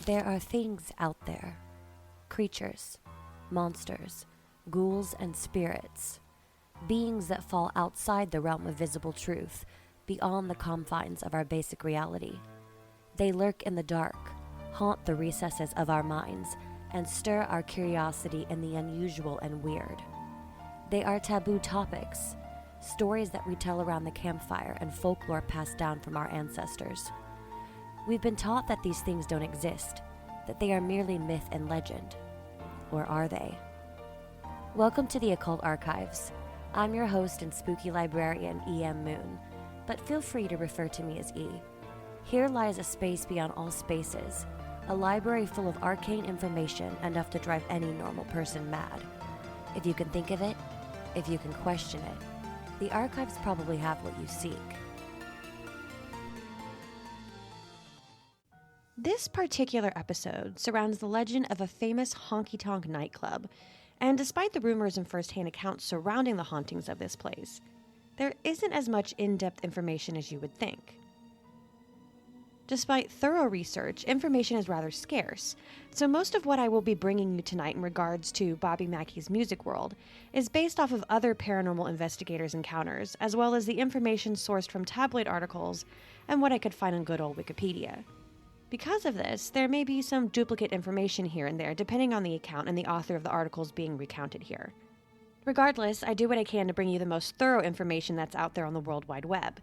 There are things out there, creatures, monsters, ghouls and spirits, beings that fall outside the realm of visible truth, beyond the confines of our basic reality. They lurk in the dark, haunt the recesses of our minds, and stir our curiosity in the unusual and weird. They are taboo topics, stories that we tell around the campfire and folklore passed down from our ancestors. We've been taught that these things don't exist, that they are merely myth and legend. Or are they? Welcome to the Occult Archives. I'm your host and spooky librarian, E.M. Moon, but feel free to refer to me as E. Here lies a space beyond all spaces, a library full of arcane information enough to drive any normal person mad. If you can think of it, if you can question it, the archives probably have what you seek. This particular episode surrounds the legend of a famous honky-tonk nightclub, and despite the rumors and first-hand accounts surrounding the hauntings of this place, there isn't as much in-depth information as you would think. Despite thorough research, information is rather scarce, so most of what I will be bringing you tonight in regards to Bobby Mackey's music world is based off of other paranormal investigators' encounters, as well as the information sourced from tabloid articles and what I could find on good old Wikipedia. Because of this, there may be some duplicate information here and there depending on the account and the author of the articles being recounted here. Regardless, I do what I can to bring you the most thorough information that's out there on the World Wide Web.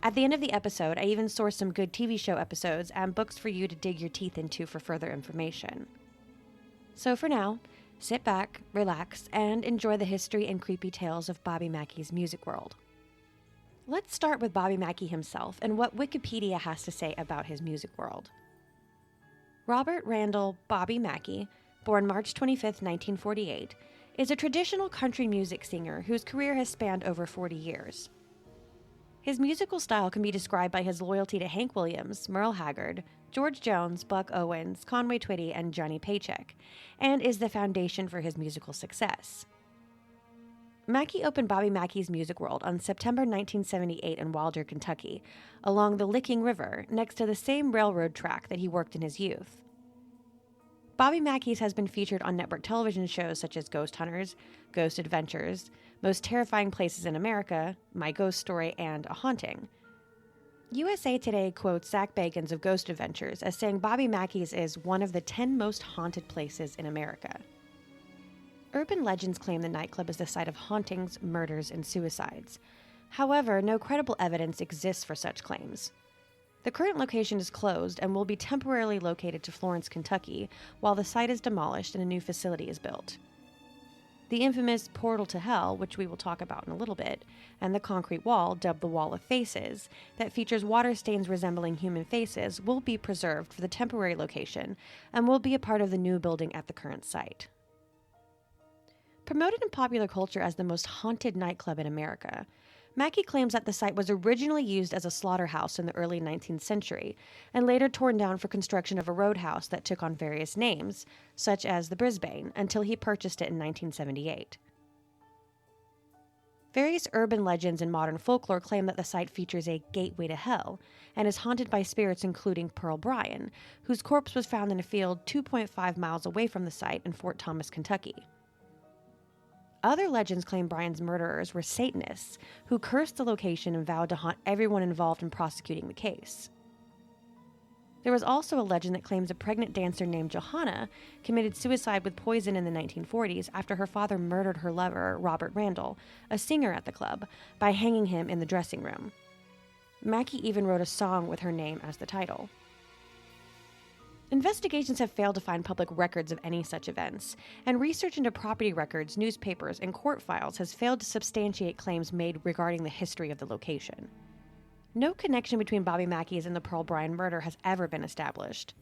At the end of the episode, I even sourced some good TV show episodes and books for you to dig your teeth into for further information. So for now, sit back, relax, and enjoy the history and creepy tales of Bobby Mackey's music world. Let's start with Bobby Mackey himself and what Wikipedia has to say about his music world. Robert Randall Bobby Mackey, born March 25, 1948, is a traditional country music singer whose career has spanned over 40 years. His musical style can be described by his loyalty to Hank Williams, Merle Haggard, George Jones, Buck Owens, Conway Twitty, and Johnny Paycheck, and is the foundation for his musical success. Mackey opened Bobby Mackey's music world on September 1978 in Wilder, Kentucky, along the Licking River, next to the same railroad track that he worked in his youth. Bobby Mackey's has been featured on network television shows such as Ghost Hunters, Ghost Adventures, Most Terrifying Places in America, My Ghost Story, and A Haunting. USA Today quotes Zach Bagans of Ghost Adventures as saying Bobby Mackey's is one of the 10 most haunted places in America. Urban legends claim the nightclub is the site of hauntings, murders, and suicides. However, no credible evidence exists for such claims. The current location is closed and will be temporarily located to Florence, Kentucky, while the site is demolished and a new facility is built. The infamous Portal to Hell, which we will talk about in a little bit, and the concrete wall, dubbed the Wall of Faces, that features water stains resembling human faces, will be preserved for the temporary location and will be a part of the new building at the current site. Promoted in popular culture as the most haunted nightclub in America, Mackey claims that the site was originally used as a slaughterhouse in the early 19th century and later torn down for construction of a roadhouse that took on various names, such as the Brisbane, until he purchased it in 1978. Various urban legends and modern folklore claim that the site features a gateway to hell and is haunted by spirits including Pearl Bryan, whose corpse was found in a field 2.5 miles away from the site in Fort Thomas, Kentucky. Other legends claim Bryan's murderers were Satanists who cursed the location and vowed to haunt everyone involved in prosecuting the case. There was also a legend that claims a pregnant dancer named Johanna committed suicide with poison in the 1940s after her father murdered her lover, Robert Randall, a singer at the club, by hanging him in the dressing room. Mackey even wrote a song with her name as the title. Investigations have failed to find public records of any such events, and research into property records, newspapers, and court files has failed to substantiate claims made regarding the history of the location. No connection between Bobby Mackey's and the Pearl Bryan murder has ever been established.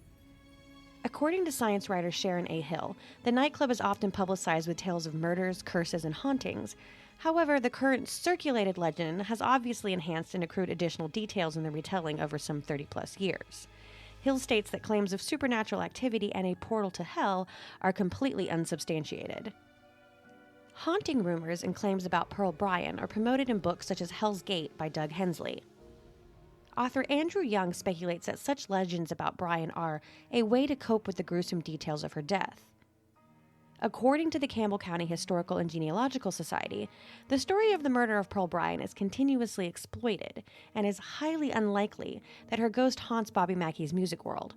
According to science writer Sharon A. Hill, the nightclub is often publicized with tales of murders, curses, and hauntings. However, the current circulated legend has obviously enhanced and accrued additional details in the retelling over some 30-plus years. Hill states that claims of supernatural activity and a portal to hell are completely unsubstantiated. Haunting rumors and claims about Pearl Bryan are promoted in books such as Hell's Gate by Doug Hensley. author Andrew Young speculates that such legends about Bryan are a way to cope with the gruesome details of her death. According to the Campbell County Historical and Genealogical Society, the story of the murder of Pearl Bryan is continuously exploited and is highly unlikely that her ghost haunts Bobby Mackey's music world.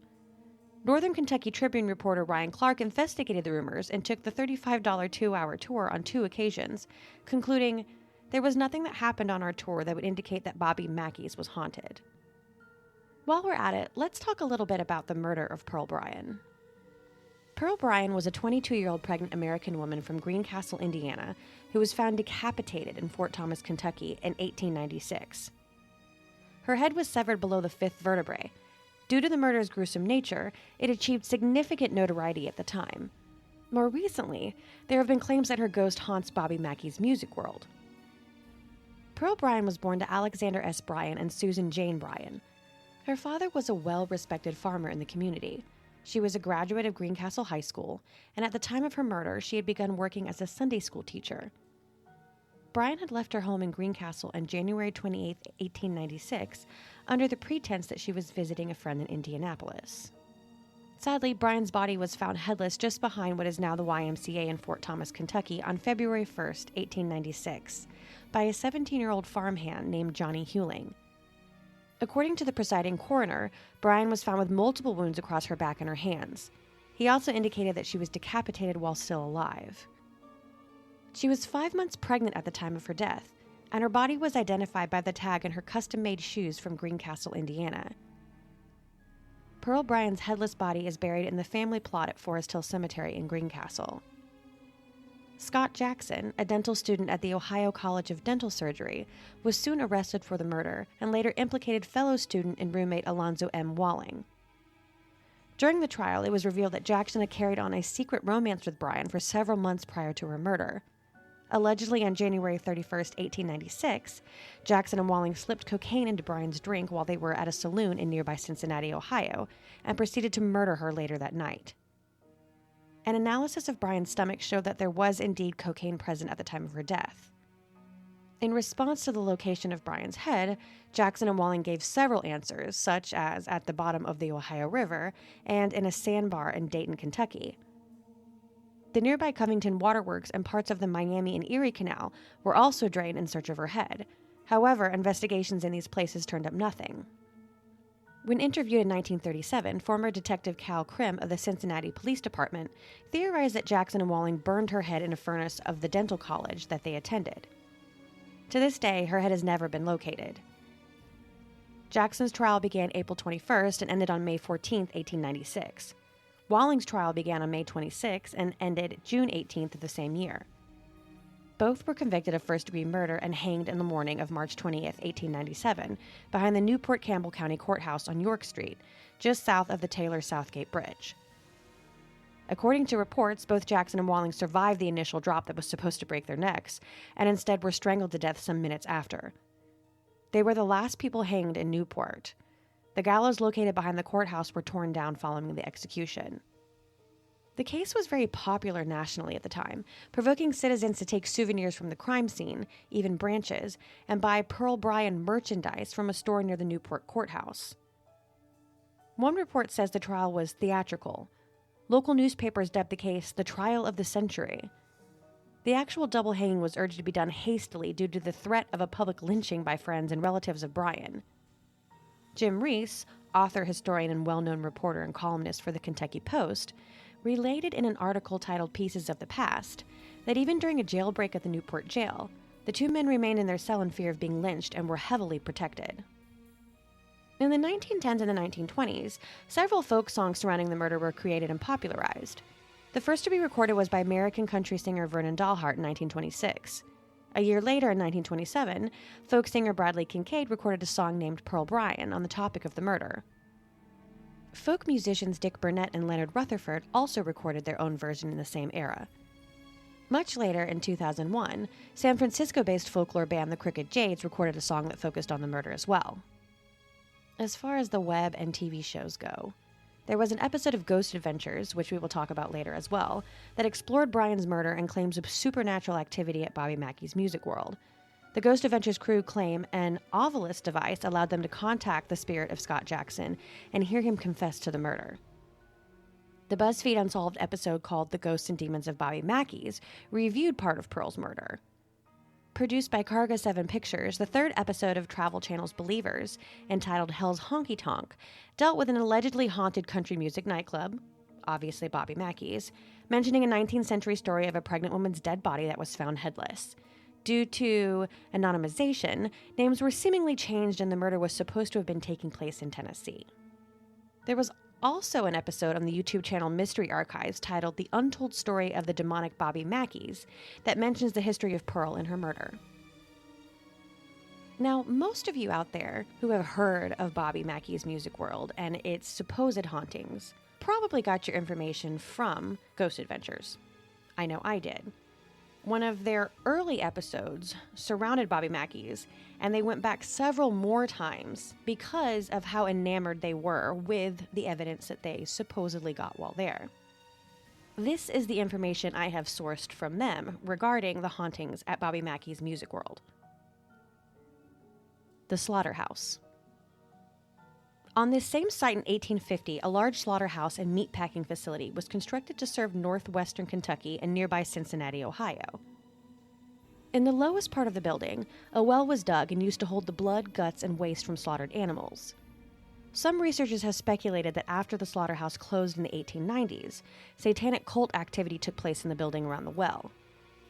Northern Kentucky Tribune reporter Ryan Clark investigated the rumors and took the $35 2-hour tour on 2 occasions, concluding, "There was nothing that happened on our tour that would indicate that Bobby Mackey's was haunted." While we're at it, let's talk a little bit about the murder of Pearl Bryan. Pearl Bryan was a 22-year-old pregnant American woman from Greencastle, Indiana, who was found decapitated in Fort Thomas, Kentucky in 1896. Her head was severed below the 5th vertebrae. Due to the murder's gruesome nature, it achieved significant notoriety at the time. More recently, there have been claims that her ghost haunts Bobby Mackey's music world. Pearl Bryan was born to Alexander S. Bryan and Susan Jane Bryan. Her father was a well-respected farmer in the community. She was a graduate of Greencastle High School, and at the time of her murder, she had begun working as a Sunday school teacher. Bryan had left her home in Greencastle on January 28, 1896, under the pretense that she was visiting a friend in Indianapolis. Sadly, Bryan's body was found headless just behind what is now the YMCA in Fort Thomas, Kentucky, on February 1, 1896, by a 17-year-old farmhand named Johnny Hewling. According to the presiding coroner, Bryan was found with multiple wounds across her back and her hands. He also indicated that she was decapitated while still alive. She was 5 months pregnant at the time of her death, and her body was identified by the tag in her custom-made shoes from Greencastle, Indiana. Pearl Bryan's headless body is buried in the family plot at Forest Hill Cemetery in Greencastle. Scott Jackson, a dental student at the Ohio College of Dental Surgery, was soon arrested for the murder and later implicated fellow student and roommate Alonzo M. Walling. During the trial, it was revealed that Jackson had carried on a secret romance with Bryan for several months prior to her murder. Allegedly on January 31, 1896, Jackson and Walling slipped cocaine into Bryan's drink while they were at a saloon in nearby Cincinnati, Ohio, and proceeded to murder her later that night. An analysis of Bryan's stomach showed that there was indeed cocaine present at the time of her death. In response to the location of Bryan's head, Jackson and Walling gave several answers, such as at the bottom of the Ohio River and in a sandbar in Dayton, Kentucky. The nearby Covington Waterworks and parts of the Miami and Erie Canal were also drained in search of her head. However, investigations in these places turned up nothing. When interviewed in 1937, former Detective Cal Krim of the Cincinnati Police Department theorized that Jackson and Walling burned her head in a furnace of the dental college that they attended. To this day, her head has never been located. Jackson's trial began April 21st and ended on May 14, 1896. Walling's trial began on May 26 and ended June 18th of the same year. Both were convicted of first-degree murder and hanged in the morning of March 20th, 1897, behind the Newport Campbell County Courthouse on York Street, just south of the Taylor-Southgate Bridge. According to reports, both Jackson and Walling survived the initial drop that was supposed to break their necks, and instead were strangled to death some minutes after. They were the last people hanged in Newport. The gallows located behind the courthouse were torn down following the execution. The case was very popular nationally at the time, provoking citizens to take souvenirs from the crime scene, even branches, and buy Pearl Bryan merchandise from a store near the Newport courthouse. One report says the trial was theatrical. Local newspapers dubbed the case the trial of the century. The actual double hanging was urged to be done hastily due to the threat of a public lynching by friends and relatives of Bryan. Jim Reese, author, historian, and well-known reporter and columnist for the Kentucky Post, related in an article titled Pieces of the Past that even during a jailbreak at the Newport jail, the two men remained in their cell in fear of being lynched and were heavily protected. In the 1910s and the 1920s, several folk songs surrounding the murder were created and popularized. The first to be recorded was by American country singer Vernon Dalhart in 1926. A year later, in 1927, folk singer Bradley Kincaid recorded a song named Pearl Bryan on the topic of the murder. Folk musicians Dick Burnett and Leonard Rutherford also recorded their own version in the same era. Much later, in 2001, San Francisco-based folklore band the Crooked Jades recorded a song that focused on the murder as well. As far as the web and TV shows go, there was an episode of Ghost Adventures, which we will talk about later as well, that explored Bryan's murder and claims of supernatural activity at Bobby Mackey's music world. The Ghost Adventures crew claim an Ovilus device allowed them to contact the spirit of Scott Jackson and hear him confess to the murder. The BuzzFeed Unsolved episode called The Ghosts and Demons of Bobby Mackey's reviewed part of Pearl's murder. Produced by Karga 7 Pictures, the third episode of Travel Channel's Believers, entitled Hell's Honky Tonk, dealt with an allegedly haunted country music nightclub, obviously Bobby Mackey's, mentioning a 19th century story of a pregnant woman's dead body that was found headless. Due to anonymization, names were seemingly changed and the murder was supposed to have been taking place in Tennessee. There was also an episode on the YouTube channel Mystery Archives titled The Untold Story of the Demonic Bobby Mackey's that mentions the history of Pearl and her murder. Now, most of you out there who have heard of Bobby Mackey's music world and its supposed hauntings probably got your information from Ghost Adventures. I know I did. One of their early episodes surrounded Bobby Mackey's, and they went back several more times because of how enamored they were with the evidence that they supposedly got while there. This is the information I have sourced from them regarding the hauntings at Bobby Mackey's music world. The slaughterhouse. On this same site in 1850, a large slaughterhouse and meatpacking facility was constructed to serve northwestern Kentucky and nearby Cincinnati, Ohio. In the lowest part of the building, a well was dug and used to hold the blood, guts, and waste from slaughtered animals. Some researchers have speculated that after the slaughterhouse closed in the 1890s, satanic cult activity took place in the building around the well.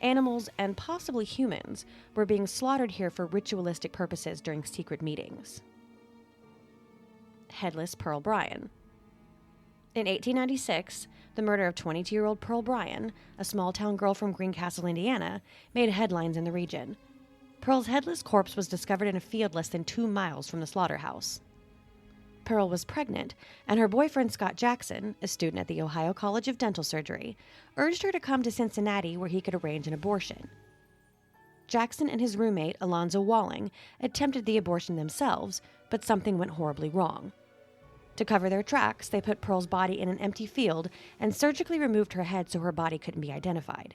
Animals, and possibly humans, were being slaughtered here for ritualistic purposes during secret meetings. Headless Pearl Bryan. In 1896, the murder of 22-year-old Pearl Bryan, a small-town girl from Greencastle, Indiana, made headlines in the region. Pearl's headless corpse was discovered in a field less than 2 miles from the slaughterhouse. Pearl was pregnant, and her boyfriend Scott Jackson, a student at the Ohio College of Dental Surgery, urged her to come to Cincinnati where he could arrange an abortion. Jackson and his roommate, Alonzo Walling, attempted the abortion themselves, but something went horribly wrong. To cover their tracks, they put Pearl's body in an empty field and surgically removed her head so her body couldn't be identified.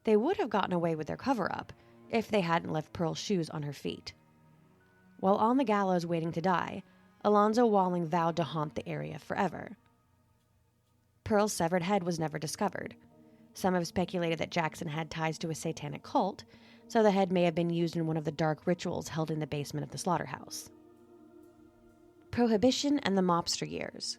They would have gotten away with their cover-up if they hadn't left Pearl's shoes on her feet. While on the gallows waiting to die, Alonzo Walling vowed to haunt the area forever. Pearl's severed head was never discovered. Some have speculated that Jackson had ties to a satanic cult, so the head may have been used in one of the dark rituals held in the basement of the slaughterhouse. Prohibition and the mobster years.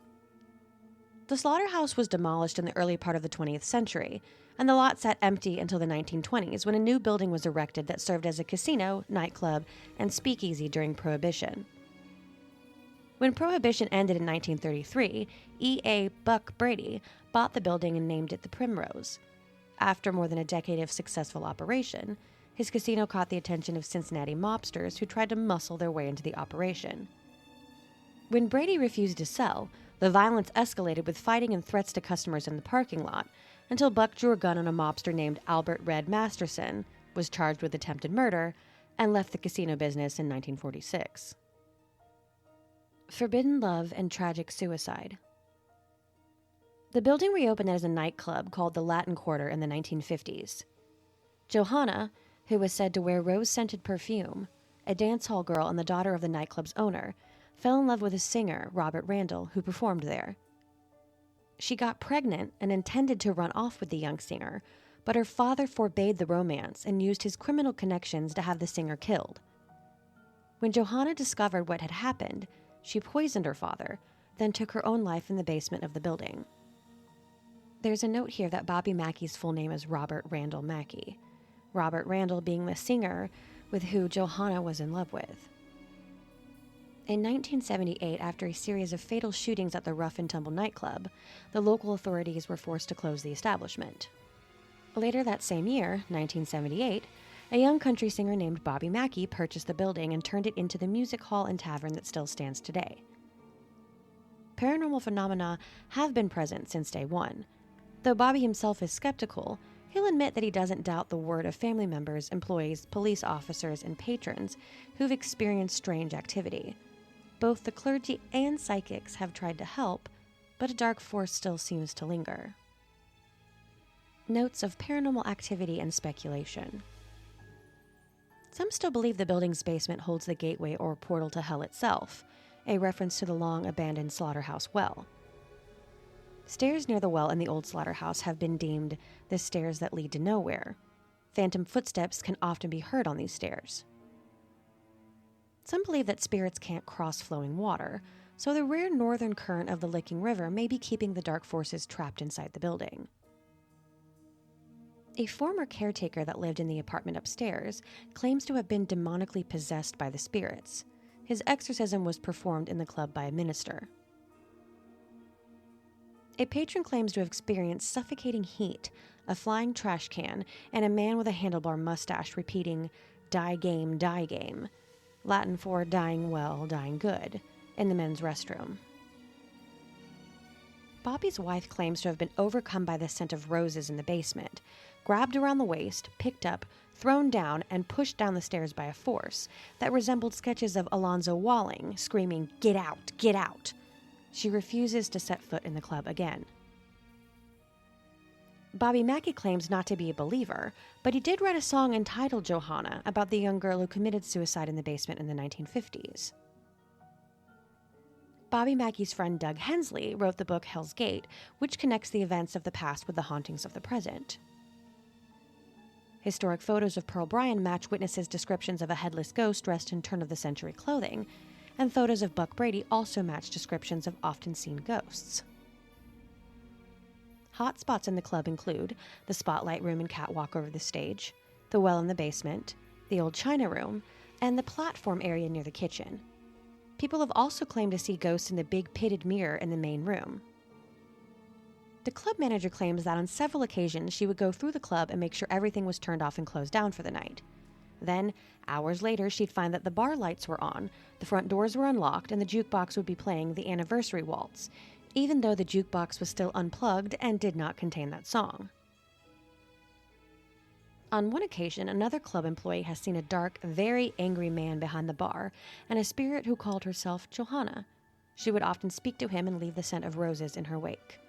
The slaughterhouse was demolished in the early part of the 20th century, and the lot sat empty until the 1920s when a new building was erected that served as a casino, nightclub, and speakeasy during Prohibition. When Prohibition ended in 1933, E.A. Buck Brady bought the building and named it the Primrose. After more than a decade of successful operation, his casino caught the attention of Cincinnati mobsters who tried to muscle their way into the operation. When Brady refused to sell, the violence escalated with fighting and threats to customers in the parking lot, until Buck drew a gun on a mobster named Albert Red Masterson, was charged with attempted murder, and left the casino business in 1946. Forbidden love and tragic suicide. The building reopened as a nightclub called the Latin Quarter in the 1950s. Johanna, who was said to wear rose-scented perfume, a dance hall girl and the daughter of the nightclub's owner, fell in love with a singer, Robert Randall, who performed there. She got pregnant and intended to run off with the young singer, but her father forbade the romance and used his criminal connections to have the singer killed. When Johanna discovered what had happened, she poisoned her father, then took her own life in the basement of the building. There's a note here that Bobby Mackey's full name is Robert Randall Mackey, Robert Randall being the singer with who Johanna was in love with. In 1978, after a series of fatal shootings at the Rough and Tumble nightclub, the local authorities were forced to close the establishment. Later that same year, 1978, a young country singer named Bobby Mackey purchased the building and turned it into the music hall and tavern that still stands today. Paranormal phenomena have been present since day one. Though Bobby himself is skeptical, he'll admit that he doesn't doubt the word of family members, employees, police officers, and patrons who've experienced strange activity. Both the clergy and psychics have tried to help, but a dark force still seems to linger. Notes of paranormal activity and speculation. Some still believe the building's basement holds the gateway or portal to hell itself, a reference to the long-abandoned slaughterhouse well. Stairs near the well in the old slaughterhouse have been deemed the stairs that lead to nowhere. Phantom footsteps can often be heard on these stairs. Some believe that spirits can't cross flowing water, so the rare northern current of the Licking River may be keeping the dark forces trapped inside the building. A former caretaker that lived in the apartment upstairs claims to have been demonically possessed by the spirits. His exorcism was performed in the club by a minister. A patron claims to have experienced suffocating heat, a flying trash can, and a man with a handlebar mustache repeating, "Die game, die game," Latin for dying well, dying good, in the men's restroom. Bobby's wife claims to have been overcome by the scent of roses in the basement, grabbed around the waist, picked up, thrown down, and pushed down the stairs by a force that resembled sketches of Alonzo Walling screaming, "Get out, get out!" She refuses to set foot in the club again. Bobby Mackey claims not to be a believer, but he did write a song entitled Johanna about the young girl who committed suicide in the basement in the 1950s. Bobby Mackey's friend Doug Hensley wrote the book Hell's Gate, which connects the events of the past with the hauntings of the present. Historic photos of Pearl Bryan match witnesses' descriptions of a headless ghost dressed in turn-of-the-century clothing, and photos of Buck Brady also match descriptions of often-seen ghosts. Hot spots in the club include the spotlight room and catwalk over the stage, the well in the basement, the old china room, and the platform area near the kitchen. People have also claimed to see ghosts in the big pitted mirror in the main room. The club manager claims that on several occasions she would go through the club and make sure everything was turned off and closed down for the night. Then, hours later, she'd find that the bar lights were on, the front doors were unlocked, and the jukebox would be playing the anniversary waltz, even though the jukebox was still unplugged and did not contain that song. On one occasion, another club employee has seen a dark, very angry man behind the bar and a spirit who called herself Johanna. She would often speak to him and leave the scent of roses in her wake.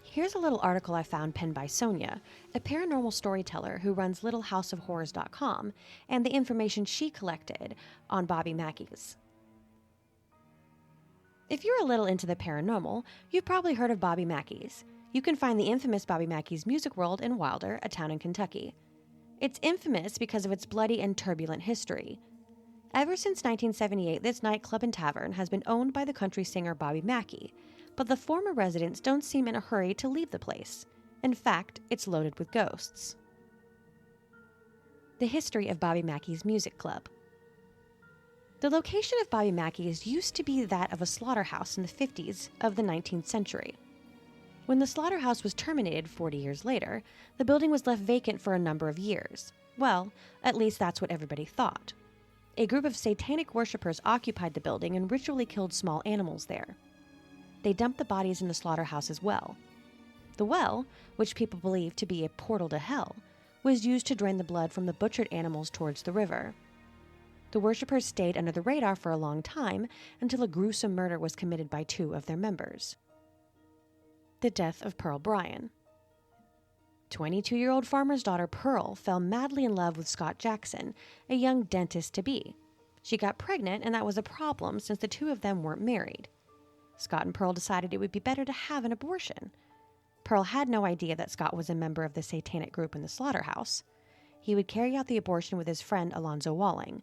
Here's a little article I found penned by Sonia, a paranormal storyteller who runs littlehouseofhorrors.com, and the information she collected on Bobby Mackey's. If you're a little into the paranormal, you've probably heard of Bobby Mackey's. You can find the infamous Bobby Mackey's Music World in Wilder, a town in Kentucky. It's infamous because of its bloody and turbulent history. Ever since 1978, this nightclub and tavern has been owned by the country singer Bobby Mackey, but the former residents don't seem in a hurry to leave the place. In fact, it's loaded with ghosts. The history of Bobby Mackey's Music Club. The location of Bobby Mackey's used to be that of a slaughterhouse in the 50s of the 19th century. When the slaughterhouse was terminated 40 years later, the building was left vacant for a number of years. Well, at least that's what everybody thought. A group of satanic worshippers occupied the building and ritually killed small animals there. They dumped the bodies in the slaughterhouse as well. The well, which people believe to be a portal to hell, was used to drain the blood from the butchered animals towards the river. The worshippers stayed under the radar for a long time until a gruesome murder was committed by 2 of their members. The death of Pearl Bryan. 22-year-old farmer's daughter Pearl fell madly in love with Scott Jackson, a young dentist-to-be. She got pregnant, and that was a problem since the 2 of them weren't married. Scott and Pearl decided it would be better to have an abortion. Pearl had no idea that Scott was a member of the satanic group in the slaughterhouse. He would carry out the abortion with his friend Alonzo Walling.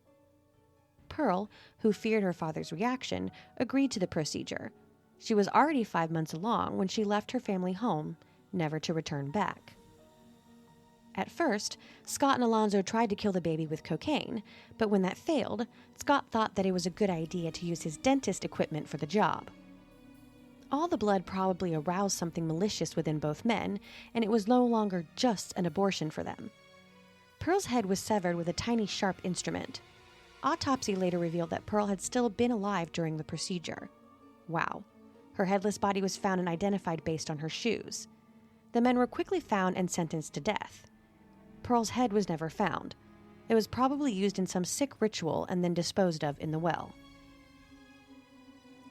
Pearl, who feared her father's reaction, agreed to the procedure. She was already 5 months along when she left her family home, never to return back. At first, Scott and Alonzo tried to kill the baby with cocaine, but when that failed, Scott thought that it was a good idea to use his dentist equipment for the job. All the blood probably aroused something malicious within both men, and it was no longer just an abortion for them. Pearl's head was severed with a tiny sharp instrument. Autopsy later revealed that Pearl had still been alive during the procedure. Wow. Her headless body was found and identified based on her shoes. The men were quickly found and sentenced to death. Pearl's head was never found. It was probably used in some sick ritual and then disposed of in the well.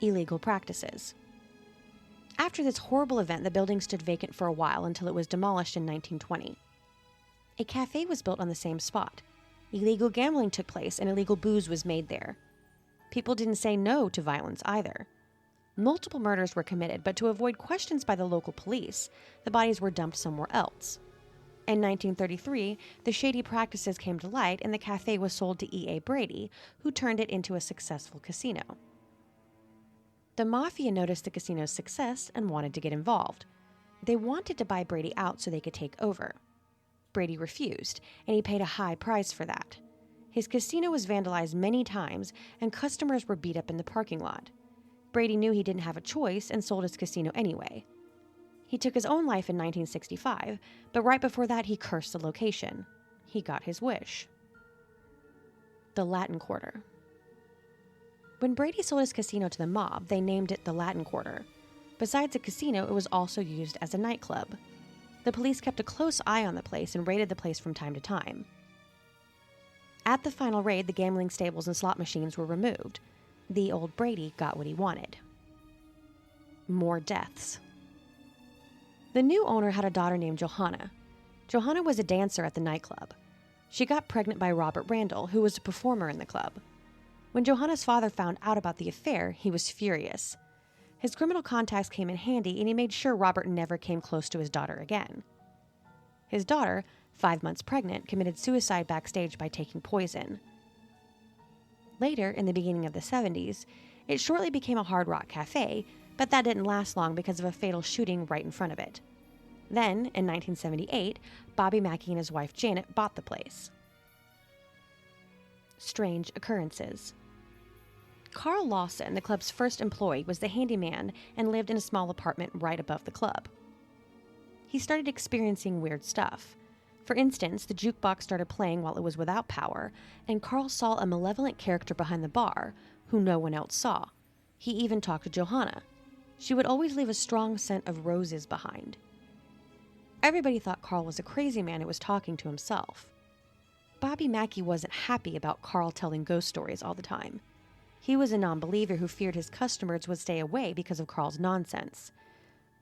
Illegal practices. After this horrible event, the building stood vacant for a while until it was demolished in 1920. A cafe was built on the same spot. Illegal gambling took place and illegal booze was made there. People didn't say no to violence either. Multiple murders were committed, but to avoid questions by the local police, the bodies were dumped somewhere else. In 1933, the shady practices came to light and the cafe was sold to E.A. Brady, who turned it into a successful casino. The mafia noticed the casino's success and wanted to get involved. They wanted to buy Brady out so they could take over. Brady refused, and he paid a high price for that. His casino was vandalized many times, and customers were beat up in the parking lot. Brady knew he didn't have a choice and sold his casino anyway. He took his own life in 1965, but right before that he cursed the location. He got his wish. The Latin Quarter. When Brady sold his casino to the mob, they named it the Latin Quarter. Besides a casino, it was also used as a nightclub. The police kept a close eye on the place and raided the place from time to time. At the final raid, the gambling stables and slot machines were removed. The old Brady got what he wanted. More deaths. The new owner had a daughter named Johanna. Johanna was a dancer at the nightclub. She got pregnant by Robert Randall, who was a performer in the club. When Johanna's father found out about the affair, he was furious. His criminal contacts came in handy, and he made sure Robert never came close to his daughter again. His daughter, 5 months pregnant, committed suicide backstage by taking poison. Later, in the beginning of the 70s, it shortly became a hard rock cafe, but that didn't last long because of a fatal shooting right in front of it. Then, in 1978, Bobby Mackey and his wife Janet bought the place. Strange occurrences. Carl Lawson, the club's first employee, was the handyman and lived in a small apartment right above the club. He started experiencing weird stuff. For instance, the jukebox started playing while it was without power, and Carl saw a malevolent character behind the bar, who no one else saw. He even talked to Johanna. She would always leave a strong scent of roses behind. Everybody thought Carl was a crazy man who was talking to himself. Bobby Mackey wasn't happy about Carl telling ghost stories all the time. He was a non-believer who feared his customers would stay away because of Carl's nonsense.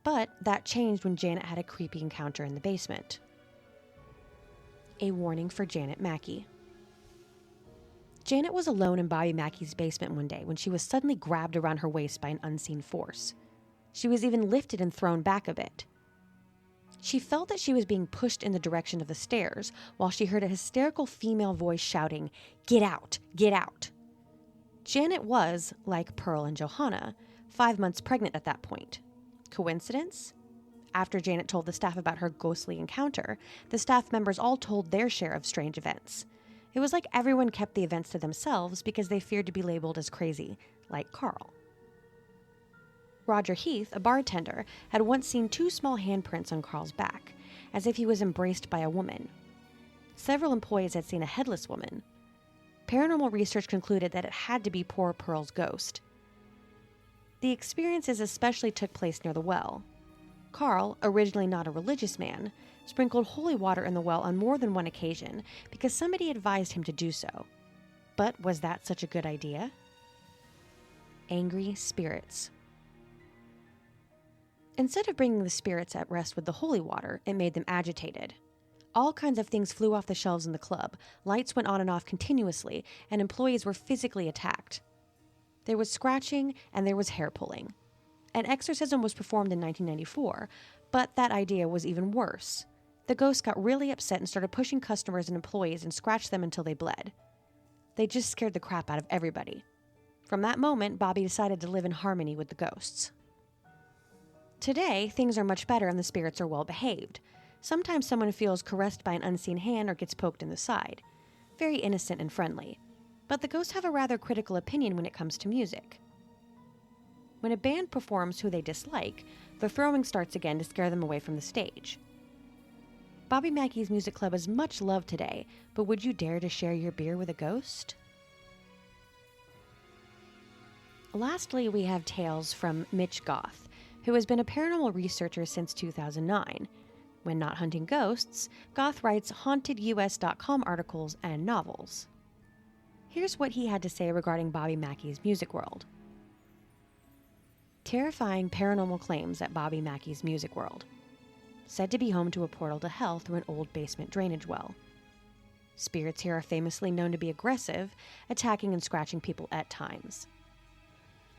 But that changed when Janet had a creepy encounter in the basement. A warning for Janet Mackey. Janet was alone in Bobby Mackey's basement one day when she was suddenly grabbed around her waist by an unseen force. She was even lifted and thrown back a bit. She felt that she was being pushed in the direction of the stairs while she heard a hysterical female voice shouting, "Get out! Get out!" Janet was, like Pearl and Johanna, 5 months pregnant at that point. Coincidence? After Janet told the staff about her ghostly encounter, the staff members all told their share of strange events. It was like everyone kept the events to themselves because they feared to be labeled as crazy, like Carl. Roger Heath, a bartender, had once seen 2 small handprints on Carl's back, as if he was embraced by a woman. Several employees had seen a headless woman. Paranormal research concluded that it had to be poor Pearl's ghost. The experiences especially took place near the well. Carl, originally not a religious man, sprinkled holy water in the well on more than one occasion because somebody advised him to do so. But was that such a good idea? Angry spirits. Instead of bringing the spirits at rest with the holy water, it made them agitated. All kinds of things flew off the shelves in the club, lights went on and off continuously, and employees were physically attacked. There was scratching and there was hair pulling. An exorcism was performed in 1994, but that idea was even worse. The ghosts got really upset and started pushing customers and employees and scratched them until they bled. They just scared the crap out of everybody. From that moment, Bobby decided to live in harmony with the ghosts. Today, things are much better and the spirits are well behaved. Sometimes someone feels caressed by an unseen hand or gets poked in the side. Very innocent and friendly. But the ghosts have a rather critical opinion when it comes to music. When a band performs who they dislike, the throwing starts again to scare them away from the stage. Bobby Mackey's Music Club is much loved today, but would you dare to share your beer with a ghost? Lastly, we have tales from Mitch Goth, who has been a paranormal researcher since 2009. When not hunting ghosts, Goth writes hauntedus.com articles and novels. Here's what he had to say regarding Bobby Mackey's Music World. Terrifying paranormal claims at Bobby Mackey's Music World. Said to be home to a portal to hell through an old basement drainage well. Spirits here are famously known to be aggressive, attacking and scratching people at times.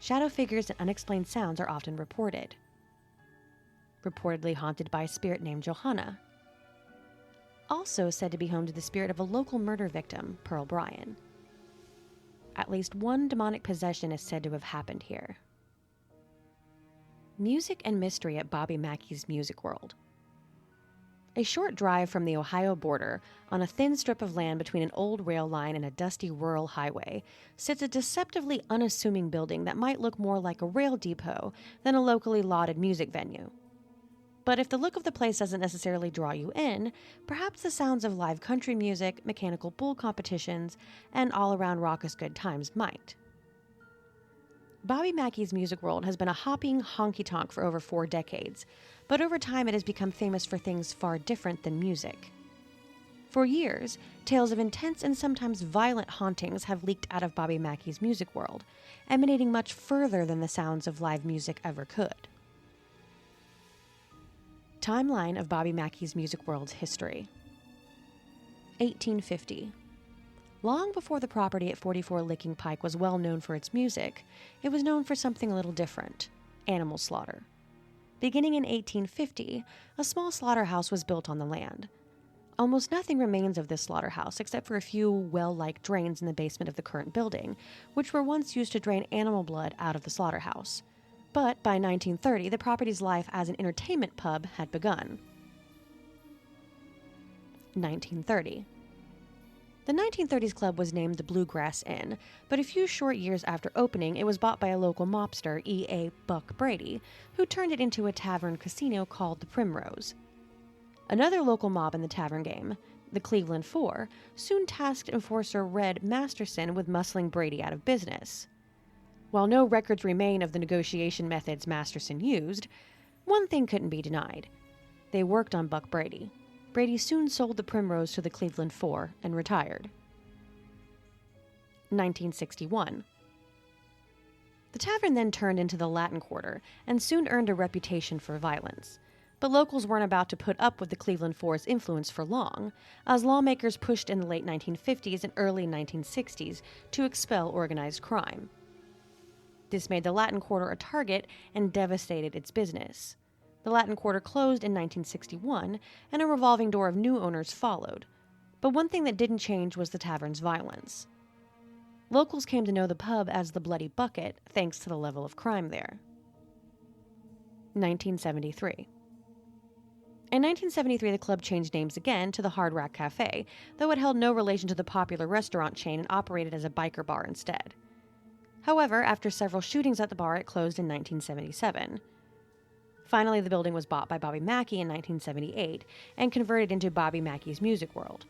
Shadow figures and unexplained sounds are often reported. Reportedly haunted by a spirit named Johanna. Also said to be home to the spirit of a local murder victim, Pearl Bryan. At least one demonic possession is said to have happened here. Music and mystery at Bobby Mackey's Music World. A short drive from the Ohio border, on a thin strip of land between an old rail line and a dusty rural highway, sits a deceptively unassuming building that might look more like a rail depot than a locally lauded music venue. But if the look of the place doesn't necessarily draw you in, perhaps the sounds of live country music, mechanical bull competitions, and all-around raucous good times might. Bobby Mackey's Music World has been a hopping honky-tonk for over 4 decades, but over time it has become famous for things far different than music. For years, tales of intense and sometimes violent hauntings have leaked out of Bobby Mackey's Music World, emanating much further than the sounds of live music ever could. Timeline of Bobby Mackey's Music World's history. 1850. Long before the property at 44 Licking Pike was well known for its music, it was known for something a little different: animal slaughter. Beginning in 1850, a small slaughterhouse was built on the land. Almost nothing remains of this slaughterhouse except for a few well-like drains in the basement of the current building, which were once used to drain animal blood out of the slaughterhouse. But by 1930, the property's life as an entertainment pub had begun. 1930. The 1930s club was named the Bluegrass Inn, but a few short years after opening, it was bought by a local mobster, E.A. Buck Brady, who turned it into a tavern casino called the Primrose. Another local mob in the tavern game, the Cleveland Four, soon tasked enforcer Red Masterson with muscling Brady out of business. While no records remain of the negotiation methods Masterson used, one thing couldn't be denied. They worked on Buck Brady. Brady soon sold the Primrose to the Cleveland Four and retired. 1961. The tavern then turned into the Latin Quarter and soon earned a reputation for violence. But locals weren't about to put up with the Cleveland Four's influence for long, as lawmakers pushed in the late 1950s and early 1960s to expel organized crime. This made the Latin Quarter a target and devastated its business. The Latin Quarter closed in 1961, and a revolving door of new owners followed. But one thing that didn't change was the tavern's violence. Locals came to know the pub as the Bloody Bucket, thanks to the level of crime there. 1973. In 1973, the club changed names again to the Hard Rock Cafe, though it held no relation to the popular restaurant chain and operated as a biker bar instead. However, after several shootings at the bar, it closed in 1977. Finally, the building was bought by Bobby Mackey in 1978 and converted into Bobby Mackey's Music World.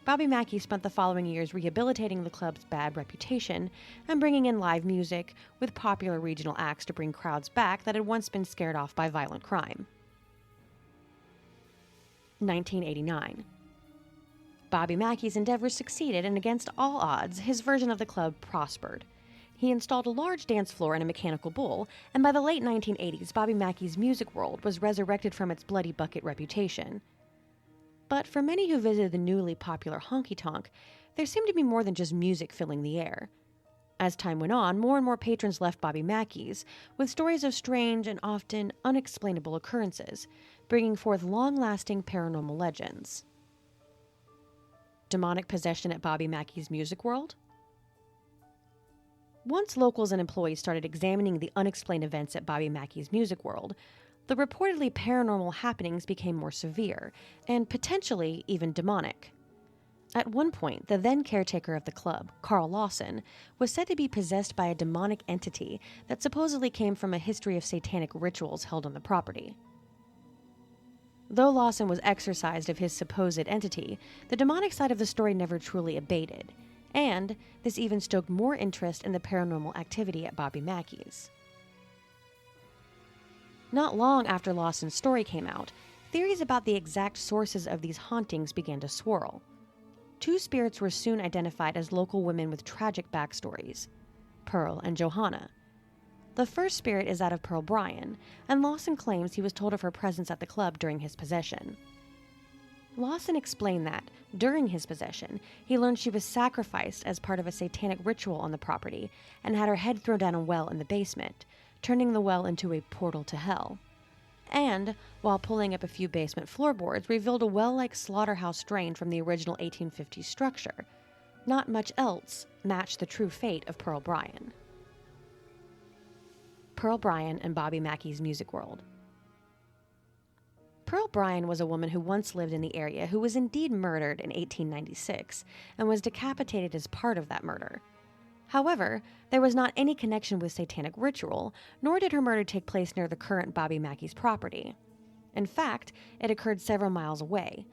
Bobby Mackey spent the following years rehabilitating the club's bad reputation and bringing in live music with popular regional acts to bring crowds back that had once been scared off by violent crime. 1989. Bobby Mackey's endeavors succeeded, and against all odds, his version of the club prospered. He installed a large dance floor and a mechanical bull, and by the late 1980s, Bobby Mackey's Music World was resurrected from its Bloody Bucket reputation. But for many who visited the newly popular honky-tonk, there seemed to be more than just music filling the air. As time went on, more and more patrons left Bobby Mackey's, with stories of strange and often unexplainable occurrences, bringing forth long-lasting paranormal legends. Demonic possession at Bobby Mackey's Music World? Once locals and employees started examining the unexplained events at Bobby Mackey's Music World, the reportedly paranormal happenings became more severe, and potentially even demonic. At one point, the then caretaker of the club, Carl Lawson, was said to be possessed by a demonic entity that supposedly came from a history of satanic rituals held on the property. Though Lawson was exorcised of his supposed entity, the demonic side of the story never truly abated, and this even stoked more interest in the paranormal activity at Bobby Mackey's. Not long after Lawson's story came out, theories about the exact sources of these hauntings began to swirl. 2 spirits were soon identified as local women with tragic backstories: Pearl and Johanna. The first spirit is that of Pearl Bryan, and Lawson claims he was told of her presence at the club during his possession. Lawson explained that, during his possession, he learned she was sacrificed as part of a satanic ritual on the property and had her head thrown down a well in the basement, turning the well into a portal to hell. And, while pulling up a few basement floorboards, revealed a well-like slaughterhouse drain from the original 1850s structure. Not much else matched the true fate of Pearl Bryan. Pearl Bryan and Bobby Mackey's music world. Pearl Bryan was a woman who once lived in the area who was indeed murdered in 1896 and was decapitated as part of that murder. However, there was not any connection with satanic ritual, nor did her murder take place near the current Bobby Mackey's property. In fact, it occurred several miles away.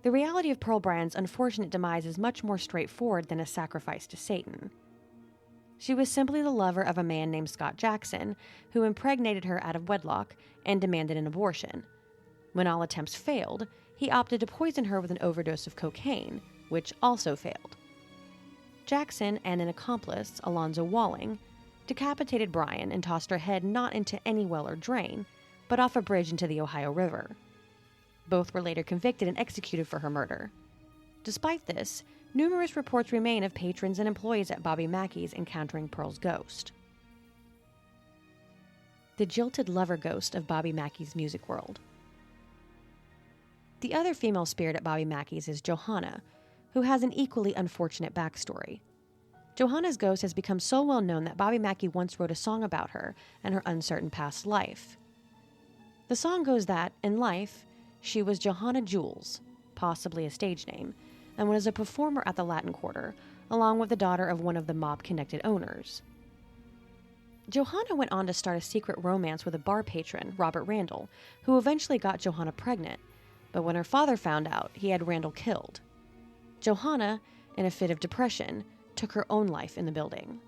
The reality of Pearl Bryan's unfortunate demise is much more straightforward than a sacrifice to Satan. She was simply the lover of a man named Scott Jackson, who impregnated her out of wedlock and demanded an abortion. When all attempts failed, he opted to poison her with an overdose of cocaine, which also failed. Jackson and an accomplice, Alonzo Walling, decapitated Bryan and tossed her head not into any well or drain, but off a bridge into the Ohio River. Both were later convicted and executed for her murder. Despite this, numerous reports remain of patrons and employees at Bobby Mackey's encountering Pearl's ghost. The jilted lover ghost of Bobby Mackey's music world. The other female spirit at Bobby Mackey's is Johanna, who has an equally unfortunate backstory. Johanna's ghost has become so well known that Bobby Mackey once wrote a song about her and her uncertain past life. The song goes that, in life, she was Johanna Jules, possibly a stage name, and was a performer at the Latin Quarter, along with the daughter of one of the mob-connected owners. Johanna went on to start a secret romance with a bar patron, Robert Randall, who eventually got Johanna pregnant, but when her father found out, he had Randall killed. Johanna, in a fit of depression, took her own life in the building.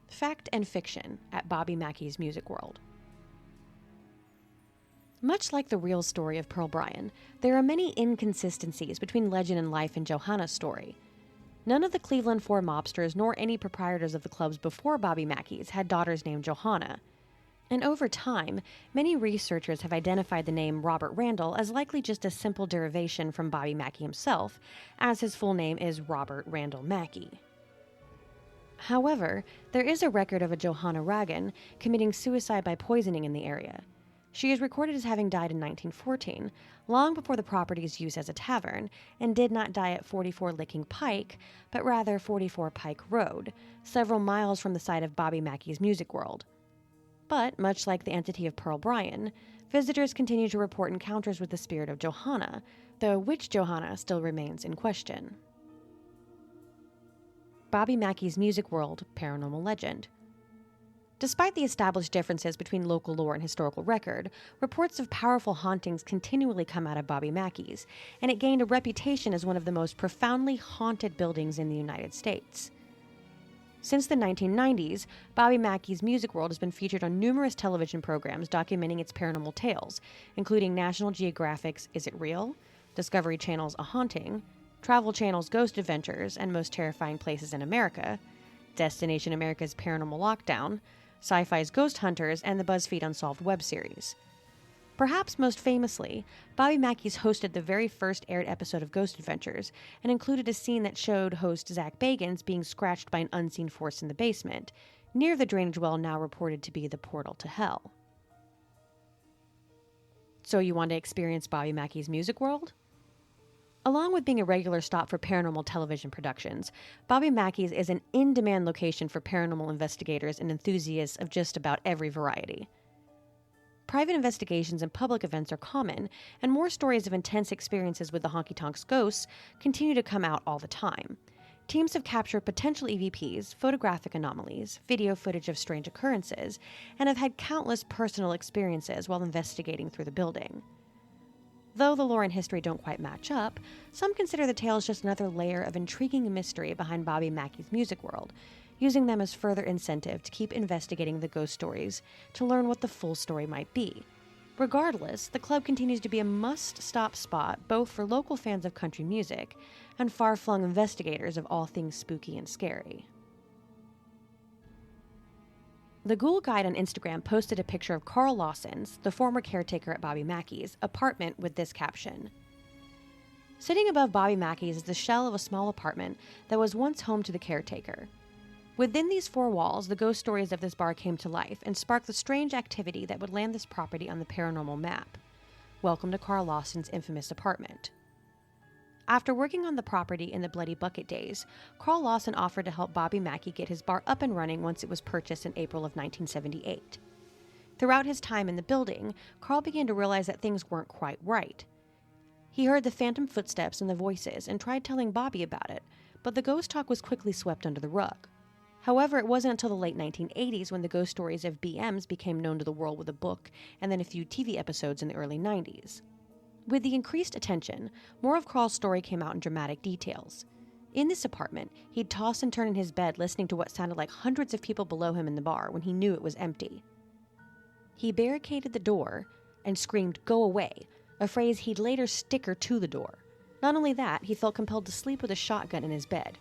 Fact and fiction at Bobby Mackey's music world. Much like the real story of Pearl Bryan, there are many inconsistencies between legend and life in Johanna's story. None of the Cleveland Four mobsters nor any proprietors of the clubs before Bobby Mackey's had daughters named Johanna. And over time, many researchers have identified the name Robert Randall as likely just a simple derivation from Bobby Mackey himself, as his full name is Robert Randall Mackey. However, there is a record of a Johanna Ragan committing suicide by poisoning in the area. She is recorded as having died in 1914, long before the property's use as a tavern, and did not die at 44 Licking Pike, but rather 44 Pike Road, several miles from the site of Bobby Mackey's music world. But, much like the entity of Pearl Bryan, visitors continue to report encounters with the spirit of Johanna, though which Johanna still remains in question. Bobby Mackey's music world paranormal legend. Despite the established differences between local lore and historical record, reports of powerful hauntings continually come out of Bobby Mackey's, and it gained a reputation as one of the most profoundly haunted buildings in the United States. Since the 1990s, Bobby Mackey's music world has been featured on numerous television programs documenting its paranormal tales, including National Geographic's Is It Real?, Discovery Channel's A Haunting, Travel Channel's Ghost Adventures and Most Terrifying Places in America, Destination America's Paranormal Lockdown, Sci-Fi's Ghost Hunters, and the BuzzFeed Unsolved web series. Perhaps most famously, Bobby Mackey's hosted the very first aired episode of Ghost Adventures and included a scene that showed host Zach Bagans being scratched by an unseen force in the basement, near the drainage well now reported to be the portal to hell. So you want to experience Bobby Mackey's music world? Along with being a regular stop for paranormal television productions, Bobby Mackey's is an in-demand location for paranormal investigators and enthusiasts of just about every variety. Private investigations and public events are common, and more stories of intense experiences with the honky-tonks ghosts continue to come out all the time. Teams have captured potential EVPs, photographic anomalies, video footage of strange occurrences, and have had countless personal experiences while investigating through the building. Though the lore and history don't quite match up, some consider the tales just another layer of intriguing mystery behind Bobby Mackey's music world, using them as further incentive to keep investigating the ghost stories to learn what the full story might be. Regardless, the club continues to be a must-stop spot both for local fans of country music and far-flung investigators of all things spooky and scary. The Ghoul Guide on Instagram posted a picture of Carl Lawson's, the former caretaker at Bobby Mackey's, apartment with this caption. Sitting above Bobby Mackey's is the shell of a small apartment that was once home to the caretaker. Within these four walls, the ghost stories of this bar came to life and sparked the strange activity that would land this property on the paranormal map. Welcome to Carl Lawson's infamous apartment. After working on the property in the Bloody Bucket days, Carl Lawson offered to help Bobby Mackey get his bar up and running once it was purchased in April of 1978. Throughout his time in the building, Carl began to realize that things weren't quite right. He heard the phantom footsteps and the voices and tried telling Bobby about it, but the ghost talk was quickly swept under the rug. However, it wasn't until the late 1980s when the ghost stories of BMs became known to the world with a book and then a few TV episodes in the early 90s. With the increased attention, more of Carl's story came out in dramatic details. In this apartment, he'd toss and turn in his bed listening to what sounded like hundreds of people below him in the bar when he knew it was empty. He barricaded the door and screamed, "Go away," a phrase he'd later sticker to the door. Not only that, he felt compelled to sleep with a shotgun in his bed.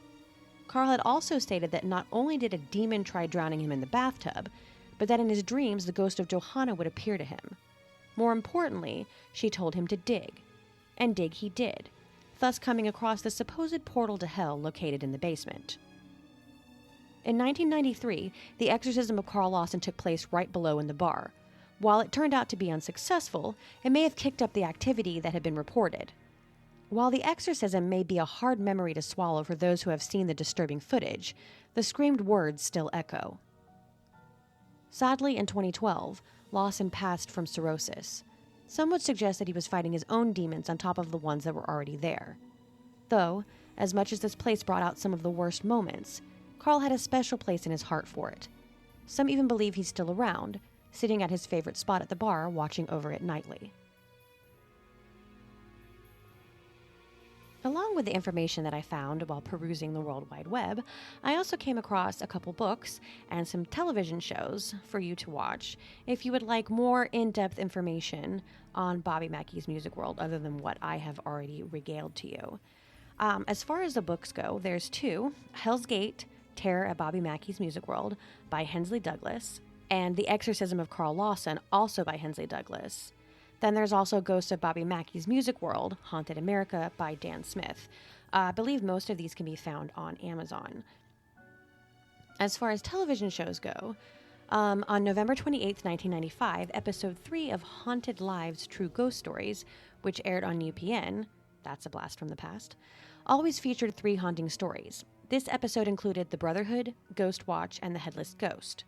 Carl had also stated that not only did a demon try drowning him in the bathtub, but that in his dreams the ghost of Johanna would appear to him. More importantly, she told him to dig. And dig he did, thus coming across the supposed portal to hell located in the basement. In 1993, the exorcism of Carl Lawson took place right below in the bar. While it turned out to be unsuccessful, it may have kicked up the activity that had been reported. While the exorcism may be a hard memory to swallow for those who have seen the disturbing footage, the screamed words still echo. Sadly, in 2012, Lawson passed from cirrhosis. Some would suggest that he was fighting his own demons on top of the ones that were already there. Though, as much as this place brought out some of the worst moments, Carl had a special place in his heart for it. Some even believe he's still around, sitting at his favorite spot at the bar, watching over it nightly. Along with the information that I found while perusing the World Wide Web, I also came across a couple books and some television shows for you to watch if you would like more in-depth information on Bobby Mackey's music world other than what I have already regaled to you. As far as the books go, there's two: Hell's Gate, Terror at Bobby Mackey's Music World by Hensley Douglas, and The Exorcism of Carl Lawson, also by Hensley Douglas. Then there's also Ghosts of Bobby Mackey's Music World, Haunted America by Dan Smith. I believe most of these can be found on Amazon. As far as television shows go, on November 28th, 1995, Episode 3 of Haunted Lives True Ghost Stories, which aired on UPN, that's a blast from the past, always featured 3 haunting stories. This episode included The Brotherhood, Ghost Watch, and The Headless Ghost.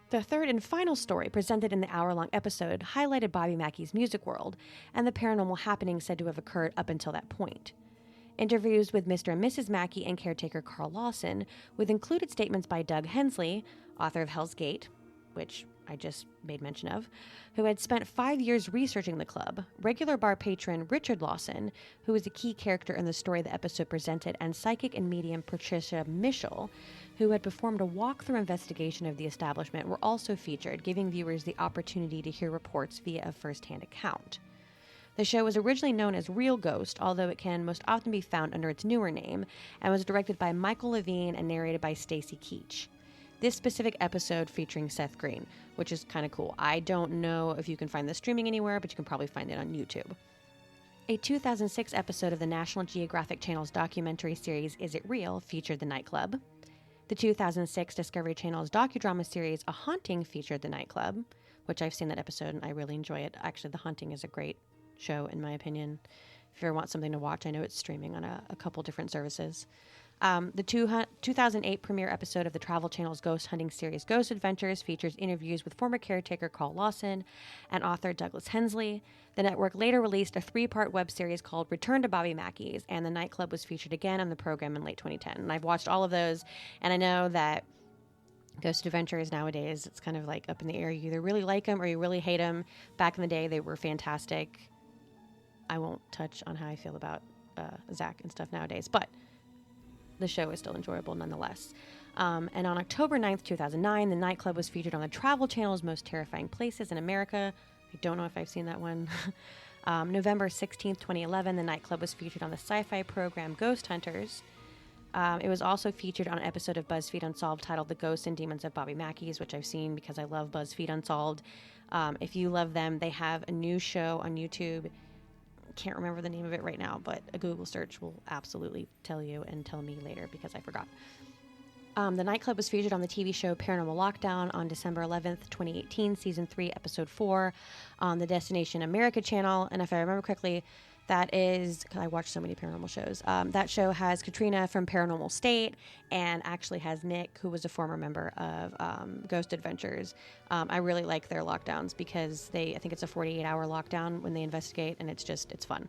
The third and final story presented in the hour-long episode highlighted Bobby Mackey's music world and the paranormal happenings said to have occurred up until that point. Interviews with Mr. and Mrs. Mackey and caretaker Carl Lawson, with included statements by Doug Hensley, author of Hell's Gate, which I just made mention of, who had spent 5 years researching the club, regular bar patron Richard Lawson, who was a key character in the story the episode presented, and psychic and medium Patricia Mischel, who had performed a walkthrough investigation of the establishment, were also featured, giving viewers the opportunity to hear reports via a first-hand account. The show was originally known as Real Ghost, although it can most often be found under its newer name, and was directed by Michael Levine and narrated by Stacy Keach. This specific episode featuring Seth Green, which is kind of cool. I don't know if you can find this streaming anywhere, but you can probably find it on YouTube. A 2006 episode of the National Geographic Channel's documentary series Is It Real featured the nightclub. The 2006 Discovery Channel's docudrama series A Haunting featured the nightclub, which I've seen that episode and I really enjoy it. Actually, The Haunting is a great show in my opinion. If you ever want something to watch, I know it's streaming on a couple different services. The 2008 premiere episode of the Travel Channel's ghost hunting series Ghost Adventures features interviews with former caretaker Carl Lawson and author Douglas Hensley. The network later released a 3-part web series called Return to Bobby Mackey's, and the nightclub was featured again on the program in late 2010. And I've watched all of those, and I know that Ghost Adventures nowadays, it's kind of like up in the air. You either really like them or you really hate them. Back in the day, they were fantastic. I won't touch on how I feel about Zach and stuff nowadays, but the show is still enjoyable nonetheless. And on October 9th, 2009, the nightclub was featured on the Travel Channel's Most Terrifying Places in America. I don't know if I've seen that one. November 16th, 2011, the nightclub was featured on the sci-fi program Ghost Hunters. It was also featured on an episode of BuzzFeed Unsolved titled The Ghosts and Demons of Bobby Mackey's, which I've seen because I love BuzzFeed Unsolved. If you love them, they have a new show on YouTube. Can't remember the name of it right now, but a Google search will absolutely tell you and tell me later because I forgot. The nightclub was featured on the TV show Paranormal Lockdown on December 11th, 2018, Season 3, Episode 4 on the Destination America channel. And if I remember correctly, that is, because I watch so many paranormal shows, that show has Katrina from Paranormal State and actually has Nick, who was a former member of Ghost Adventures. I really like their lockdowns because I think it's a 48-hour lockdown when they investigate, and it's fun.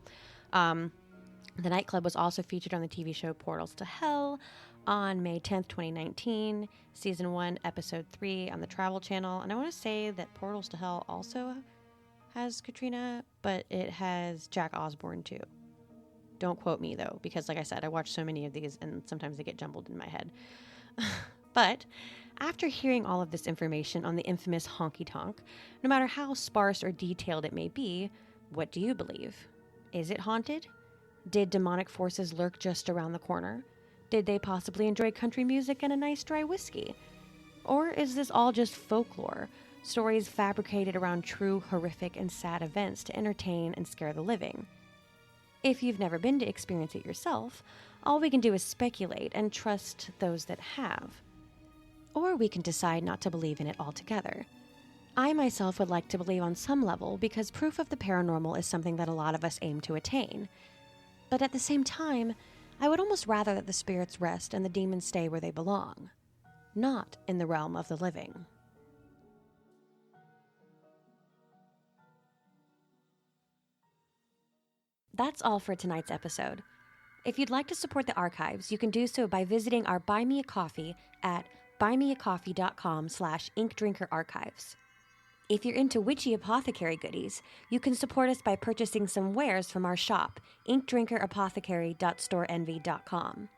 The nightclub was also featured on the TV show Portals to Hell on May 10th, 2019, Season 1, Episode 3 on the Travel Channel. And I want to say that Portals to Hell also has Katrina, but it has Jack Osborne too. Don't quote me though, because like I said, I watch so many of these and sometimes they get jumbled in my head. But after hearing all of this information on the infamous honky tonk, no matter how sparse or detailed it may be, what do you believe? Is it haunted? Did demonic forces lurk just around the corner? Did they possibly enjoy country music and a nice dry whiskey? Or is this all just folklore? Stories fabricated around true, horrific, and sad events to entertain and scare the living. If you've never been to experience it yourself, all we can do is speculate and trust those that have. Or we can decide not to believe in it altogether. I myself would like to believe on some level because proof of the paranormal is something that a lot of us aim to attain. But at the same time, I would almost rather that the spirits rest and the demons stay where they belong, not in the realm of the living. That's all for tonight's episode. If you'd like to support the archives, you can do so by visiting our Buy Me a Coffee at buymeacoffee.com/inkdrinkerarchives. If you're into witchy apothecary goodies, you can support us by purchasing some wares from our shop, inkdrinkerapothecary.storeenvy.com.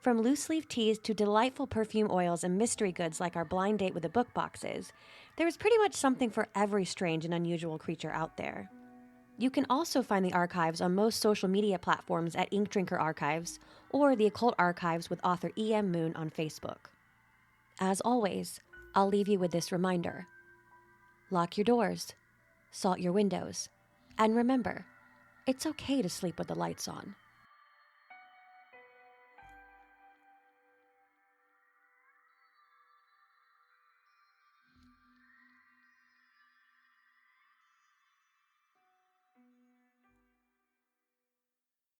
From loose-leaf teas to delightful perfume oils and mystery goods like our blind date with a book boxes, there is pretty much something for every strange and unusual creature out there. You can also find the archives on most social media platforms at Ink Drinker Archives or the Occult Archives with author E.M. Moon on Facebook. As always, I'll leave you with this reminder. Lock your doors, salt your windows, and remember, it's okay to sleep with the lights on.